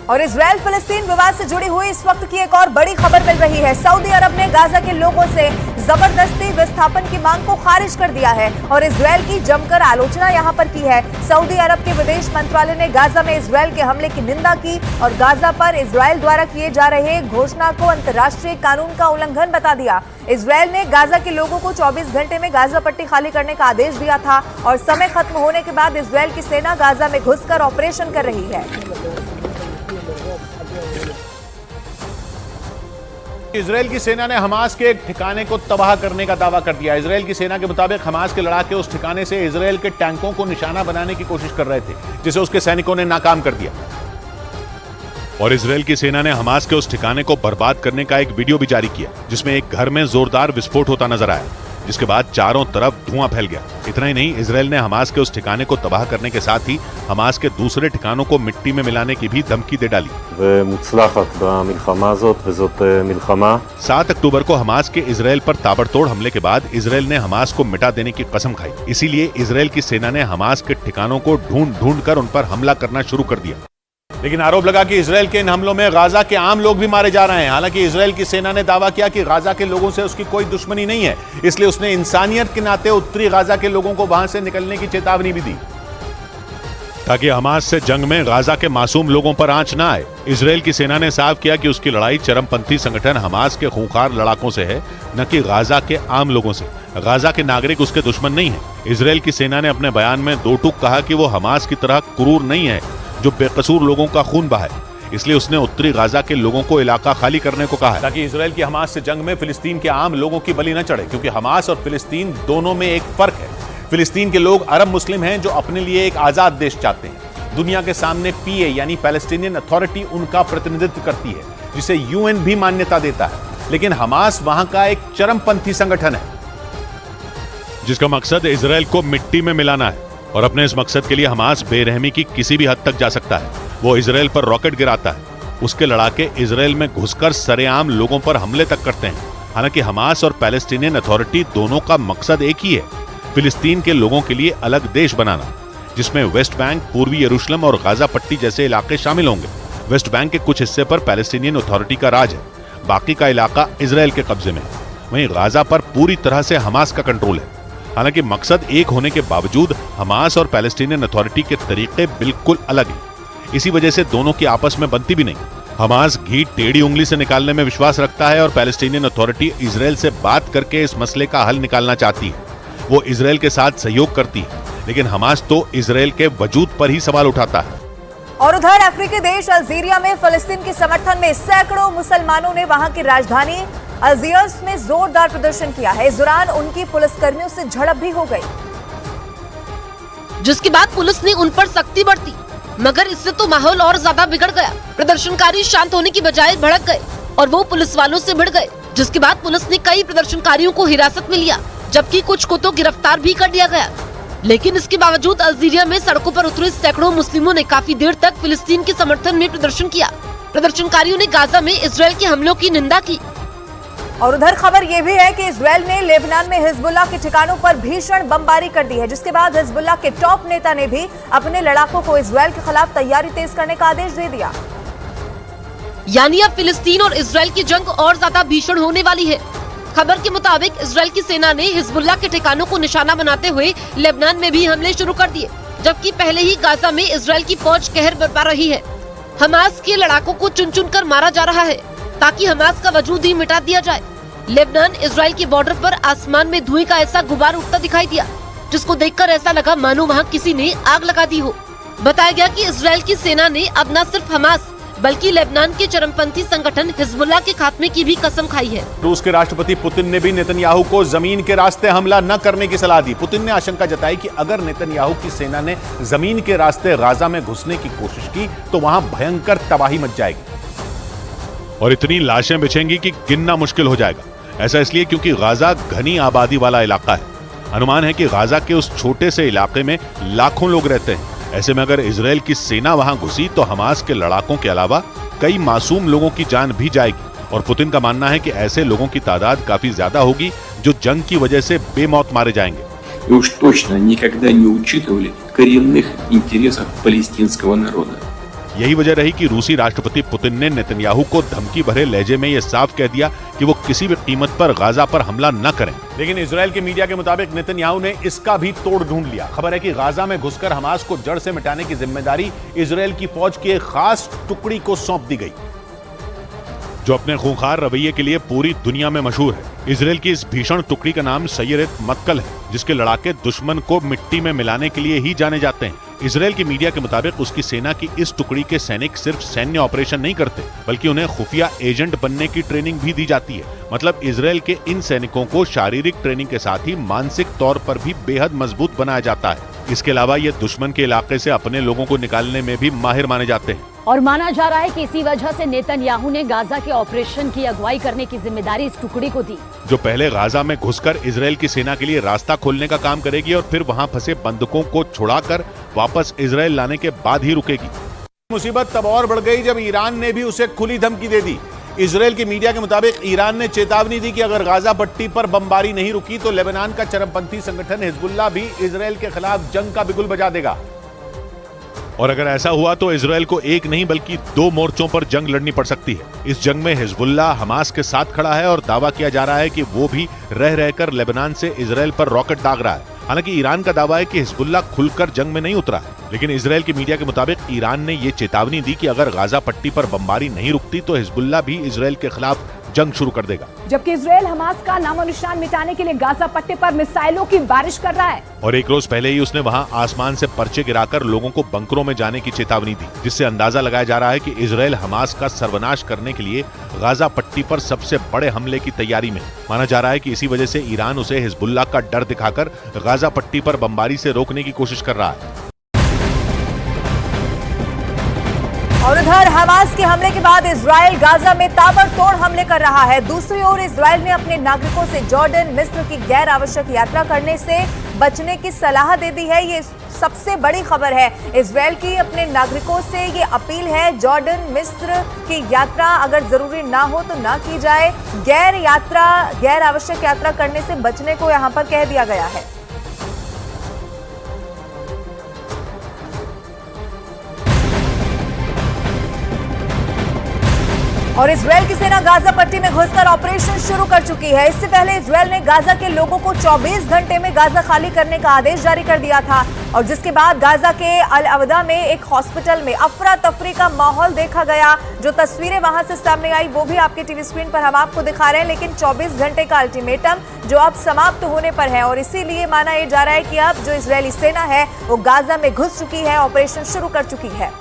और इजराइल फिलिस्तीन विवाद से जुड़ी हुई इस वक्त की एक और बड़ी खबर मिल रही है। सऊदी अरब ने गाजा के लोगों से जबरदस्ती विस्थापन की मांग को खारिज कर दिया है और इजराइल की जमकर आलोचना यहां पर की है। सऊदी अरब के विदेश मंत्रालय ने गाजा में इजराइल के हमले की निंदा की और गाजा पर इजराइल द्वारा किए जा रहे घोषणा को अंतर्राष्ट्रीय कानून का उल्लंघन बता दिया। इजराइल ने गाजा के लोगों को 24 घंटे में गाजा पट्टी खाली करने का आदेश दिया था और समय खत्म होने के बाद इजराइल की सेना गाजा में घुसकर ऑपरेशन कर रही है। इजराइल की सेना ने हमास के एक ठिकाने को तबाह करने का दावा कर दिया। इजराइल की सेना के मुताबिक हमास के लड़ाके उस ठिकाने से इजराइल के टैंकों को निशाना बनाने की कोशिश कर रहे थे, जिसे उसके सैनिकों ने नाकाम कर दिया। और इजराइल की सेना ने हमास के उस ठिकाने को बर्बाद करने का एक वीडियो भी जारी किया, जिसमें एक घर में जोरदार विस्फोट होता नजर आया, जिसके बाद चारों तरफ धुआं फैल गया। इतना ही नहीं, इजराइल ने हमास के उस ठिकाने को तबाह करने के साथ ही हमास के दूसरे ठिकानों को मिट्टी में मिलाने की भी धमकी दे डाली। 7 अक्टूबर को हमास के इजराइल पर ताबड़तोड़ हमले के बाद इजराइल ने हमास को मिटा देने की कसम खाई। इसीलिए इजराइल की सेना ने हमास के ठिकानों को ढूंढ कर उन पर हमला करना शुरू कर दिया। लेकिन आरोप लगा कि इजराइल के इन हमलों में गाजा के आम लोग भी मारे जा रहे हैं। हालांकि इजराइल की सेना ने दावा किया कि गाजा के लोगों से उसकी कोई दुश्मनी नहीं है, इसलिए उसने इंसानियत के नाते उत्तरी गाजा के लोगों को वहां से निकलने की चेतावनी भी दी, ताकि हमास से जंग में गाजा के मासूम लोगों पर आंच न आए। इजराइल की सेना ने साफ किया कि उसकी लड़ाई चरमपंथी संगठन हमास के खूंखार लड़ाकों से है, न कि गाजा के आम लोगों से। गाजा के नागरिक उसके दुश्मन नहीं है। इजराइल की सेना ने अपने बयान में दो टूक कहा कि वो हमास की तरह क्रूर नहीं है जो बेकसूर लोगों का खून बहाए, इसलिए उसने उत्तरी गाजा के लोगों को इलाका खाली करने को कहा है, ताकि इजराइल की हमास से जंग में फिलिस्तीन के आम लोगों की बलि न चढ़े। क्योंकि हमास और फिलिस्तीन दोनों में एक फर्क है। फिलिस्तीन के लोग अरब मुस्लिम हैं जो अपने लिए एक आजाद देश चाहते हैं। दुनिया के सामने पीए यानी पैलेस्टीनियन अथॉरिटी उनका प्रतिनिधित्व करती है, जिसे यूएन भी मान्यता देता है। लेकिन हमास वहां का एक चरमपंथी संगठन है, जिसका मकसद इजराइल को मिट्टी में मिलाना है। और अपने इस मकसद के लिए हमास बेरहमी की किसी भी हद तक जा सकता है। वो इजराइल पर रॉकेट गिराता है, उसके लड़ाके इजराइल में घुसकर सरेआम लोगों पर हमले तक करते हैं। हालांकि हमास और पैलेस्टीनियन अथॉरिटी दोनों का मकसद एक ही है, फिलिस्तीन के लोगों के लिए अलग देश बनाना, जिसमें वेस्ट बैंक, पूर्वी यरूशलेम और गाजा पट्टी जैसे इलाके शामिल होंगे। वेस्ट बैंक के कुछ हिस्से पर पैलेस्टीनियन अथॉरिटी का राज है, बाकी का इलाका इजराइल के कब्जे में है। वहीं गाजा पर पूरी तरह से हमास का कंट्रोल है। हालांकि मकसद एक होने के बावजूद हमास और पैलेस्टीनियन अथॉरिटी के तरीके बिल्कुल अलग हैं। इसी वजह से दोनों की आपस में बनती भी नहीं। हमास घी टेढ़ी उंगली से निकालने में विश्वास रखता है और पैलेस्टीनियन अथॉरिटी इजराइल से बात करके इस मसले का हल निकालना चाहती है। वो इजराइल के साथ सहयोग करती है, लेकिन हमास तो इजराइल के वजूद पर ही सवाल उठाता है। और उधर अफ्रीकी देश अल्जीरिया में फिलिस्तीन के समर्थन में सैकड़ों मुसलमानों ने वहां की राजधानी अल्जियर्स में जोरदार प्रदर्शन किया है। इस दौरान उनकी पुलिसकर्मियों से झड़प भी हो गई, जिसके बाद पुलिस ने उन पर सख्ती बरती, मगर इससे तो माहौल और ज्यादा बिगड़ गया। प्रदर्शनकारी शांत होने की बजाय भड़क गए और वो पुलिस वालों से भिड़ गए, जिसके बाद पुलिस ने कई प्रदर्शनकारियों को हिरासत में लिया, जबकि कुछ को तो गिरफ्तार भी कर लिया गया। लेकिन इसके बावजूद अल्जीरिया में सड़कों पर उतरे सैकड़ों मुस्लिमों ने काफी देर तक फिलिस्तीन के समर्थन में प्रदर्शन किया। प्रदर्शनकारियों ने गाजा में इजराइल के हमलों की निंदा की। और उधर खबर यह भी है कि इजराइल ने लेबनान में हिजबुल्लाह के ठिकानों पर भीषण बमबारी कर दी है, जिसके बाद हिजबुल्लाह के टॉप नेता ने भी अपने लड़ाकों को इजराइल के खिलाफ तैयारी तेज करने का आदेश दे दिया। यानी अब फिलिस्तीन और इजराइल की जंग और ज्यादा भीषण होने वाली है। खबर के मुताबिक इजराइल की सेना ने हिजबुल्लाह के ठिकानों को निशाना बनाते हुए लेबनान में भी हमले शुरू कर दिए, जबकि पहले ही गाजा में इजराइल की फौज कहर बरपा रही है। हमास के लड़ाकों को चुन चुन कर मारा जा रहा है, ताकि हमास का वजूद ही मिटा दिया जाए। लेबनान इजराइल के बॉर्डर पर आसमान में धुएं का ऐसा गुबार उठता दिखाई दिया, जिसको देखकर ऐसा लगा मानो वहां किसी ने आग लगा दी हो। बताया गया कि इजराइल की सेना ने अब न सिर्फ हमास बल्कि लेबनान के चरमपंथी संगठन हिजबुल्लाह के खात्मे की भी कसम खाई है। रूस के राष्ट्रपति पुतिन ने भी नेतन्याहू को जमीन के रास्ते हमला न करने की सलाह दी। पुतिन ने आशंका जताई कि अगर नेतन्याहू की सेना ने जमीन के रास्ते गाजा में घुसने की कोशिश की तो वहां भयंकर तबाही मच जाएगी और इतनी लाशें बिछेंगी कि गिनना मुश्किल हो जाएगा। ऐसा इसलिए क्योंकि गाजा घनी आबादी वाला इलाका है। अनुमान है कि गाजा के उस छोटे से इलाके में लाखों लोग रहते हैं। ऐसे में अगर इजराइल की सेना वहां घुसी तो हमास के लड़ाकों के अलावा कई मासूम लोगों की जान भी जाएगी। और पुतिन का मानना है कि ऐसे लोगों की तादाद काफी ज्यादा होगी जो जंग की वजह से बेमौत मारे जाएंगे। И уж точно никогда не учитывали коренных интересов палестинского народа. यही वजह रही कि रूसी राष्ट्रपति पुतिन ने नेतन्याहू को धमकी भरे लहजे में ये साफ कह दिया कि वो किसी भी कीमत पर गाजा पर हमला न करें। लेकिन इजराइल के मीडिया के मुताबिक नेतन्याहू ने इसका भी तोड़ ढूंढ लिया। खबर है कि गाजा में घुसकर हमास को जड़ से मिटाने की जिम्मेदारी इजराइल की फौज की एक खास टुकड़ी को सौंप दी गई, जो अपने खूंखार रवैये के लिए पूरी दुनिया में मशहूर है। इजराइल की इस भीषण टुकड़ी का नाम सैयरत मत्कल है, जिसके लड़ाके दुश्मन को मिट्टी में मिलाने के लिए ही जाने जाते हैं। इजराइल की मीडिया के मुताबिक उसकी सेना की इस टुकड़ी के सैनिक सिर्फ सैन्य ऑपरेशन नहीं करते, बल्कि उन्हें खुफिया एजेंट बनने की ट्रेनिंग भी दी जाती है। मतलब इजराइल के इन सैनिकों को शारीरिक ट्रेनिंग के साथ ही मानसिक तौर पर भी बेहद मजबूत बनाया जाता है। इसके अलावा ये दुश्मन के इलाके से अपने लोगों को निकालने में भी माहिर माने जाते हैं। और माना जा रहा है कि इसी वजह से नेतन्याहू ने गाजा के ऑपरेशन की अगुवाई करने की जिम्मेदारी इस टुकड़ी को दी, जो पहले गाजा में घुसकर इजराइल की सेना के लिए रास्ता खोलने का काम करेगी और फिर वहां फंसे बंधकों को छुड़ाकर वापस इजराइल लाने के बाद ही रुकेगी। मुसीबत तब और बढ़ गई जब ईरान ने भी उसे खुली धमकी दे दी। इजराइल की मीडिया के मुताबिक ईरान ने चेतावनी दी कि अगर गाजा पट्टी पर बमबारी नहीं रुकी तो लेबनान का चरमपंथी संगठन हिजबुल्लाह भी इजराइल के खिलाफ जंग का बिगुल बजा देगा। और अगर ऐसा हुआ तो इजराइल को एक नहीं बल्कि 2 मोर्चों पर जंग लड़नी पड़ सकती है। इस जंग में हिजबुल्लाह हमास के साथ खड़ा है और दावा किया जा रहा है कि वो भी रह रहकर लेबनान से इजराइल पर रॉकेट दाग रहा है। हालांकि ईरान का दावा है कि हिजबुल्लाह खुलकर जंग में नहीं उतरा है, लेकिन इजराइल की मीडिया के मुताबिक ईरान ने ये चेतावनी दी कि अगर गाजा पट्टी पर बमबारी नहीं रुकती तो हिजबुल्लाह भी इजराइल के खिलाफ जंग शुरू कर देगा। जबकि इजराइल हमास का नामो निशान मिटाने के लिए गाजा पट्टी पर मिसाइलों की बारिश कर रहा है। और एक रोज पहले ही उसने वहां आसमान से पर्चे गिराकर लोगों को बंकरों में जाने की चेतावनी दी, जिससे अंदाजा लगाया जा रहा है कि इजराइल हमास का सर्वनाश करने के लिए गाजा पट्टी पर सबसे बड़े हमले की तैयारी में। माना जा रहा है कि इसी वजह से ईरान उसे हिजबुल्लाह का डर दिखाकर गाजा पट्टी पर बमबारी से रोकने की कोशिश कर रहा है। और उधर हमास के हमले के बाद इजराइल गाजा में ताबड़तोड़ हमले कर रहा है। दूसरी ओर इजराइल ने अपने नागरिकों से जॉर्डन, मिस्र की गैर आवश्यक यात्रा करने से बचने की सलाह दे दी है। ये सबसे बड़ी खबर है। इजराइल की अपने नागरिकों से ये अपील है, जॉर्डन, मिस्र की यात्रा अगर जरूरी ना हो तो ना की जाए। गैर आवश्यक यात्रा करने से बचने को यहां पर कह दिया गया है। और इजराइल की सेना गाजा पट्टी में घुसकर ऑपरेशन शुरू कर चुकी है। इससे पहले इजराइल ने गाजा के लोगों को 24 घंटे में गाजा खाली करने का आदेश जारी कर दिया था, और जिसके बाद गाजा के अल अवदा में एक हॉस्पिटल में अफरा तफरी का माहौल देखा गया। जो तस्वीरें वहां से सामने आई वो भी आपके टीवी स्क्रीन पर हम आपको दिखा रहे हैं। लेकिन 24 घंटे का अल्टीमेटम जो अब समाप्त होने पर है, और इसीलिए माना यह जा रहा है कि अब जो इजरायली सेना है वो गाजा में घुस चुकी है, ऑपरेशन शुरू कर चुकी है।